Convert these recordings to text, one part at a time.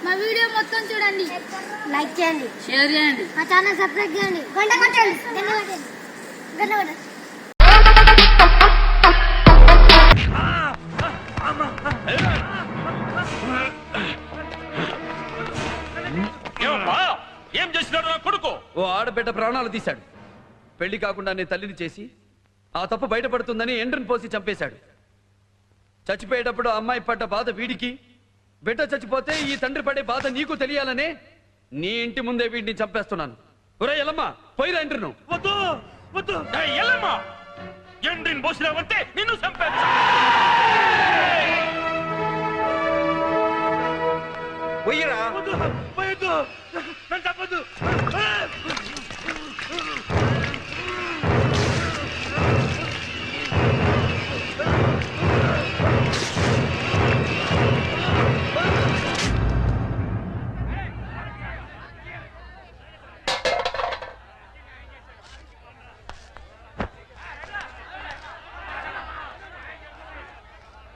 మా వీడియో మొత్తం చూడండి, లైక్ చేయండి, షేర్ చేయండి, మా ఛానల్ సబ్స్క్రైబ్ చేయండి, గంట కొట్టండి, గంట కొట్టండి. ఏం చేసినాడు నా కొడుకు? ఓ ఆడబిడ్డ ప్రాణాలు తీశాడు. పెళ్లి కాకుండా నీ తల్లిని చేసి ఆ తప్పు బయటపడుతుందని ఎండ్రుని పోసి చంపేశాడు. చచ్చిపోయేటప్పుడు అమ్మాయి పడ్డ బాధ వీడికి, బిడ్డ చచ్చిపోతే ఈ తండ్రి పడే బాధ నీకు తెలియాలనే నీ ఇంటి ముందే వీడిని చంపేస్తున్నాను. ఒరే ఎల్లమ్మ, పోయిరా ఎండ్రును. వద్దు వద్దు, ఎల్లమ్మా ఎండ్రిని పోసినావంటే నిన్ను చంపేస్తా. పోయిరా. వద్దు, పోయొద్దు, నన్ను చంపొద్దు.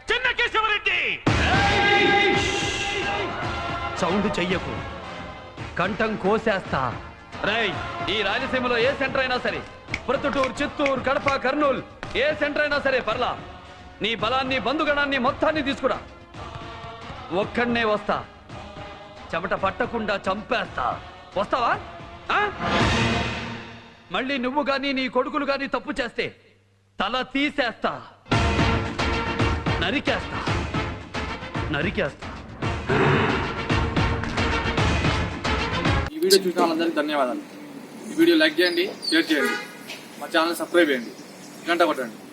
చిన్నకేశవరెడ్డి, సౌండ్ చెయ్యకు, కంఠం కోసేస్తా. రేయ్, ఈ రాయలసీమలో ఏ సెంటర్ అయినా సరే, ప్రొద్దుటూరు, చిత్తూరు, కడప, కర్నూలు, ఏ సెంటర్ అయినా సరే పర్లా, నీ బలాన్ని, బంధుగణాన్ని మొత్తాన్ని తీసుకురా. ఒక్కడనే వస్తా, చెమట పట్టకుండా చంపేస్తా. వస్తావా? మళ్ళీ నువ్వు గాని నీ కొడుకులు గాని తప్పు చేస్తే తల తీసేస్తా, నరికేస్తా, నరికేస్తా. ఈ వీడియో చూసిన వాళ్ళందరికీ ధన్యవాదాలు. ఈ వీడియో లైక్ చేయండి, షేర్ చేయండి, మా ఛానల్ సబ్స్క్రైబ్ చేయండి, గంట కొట్టండి.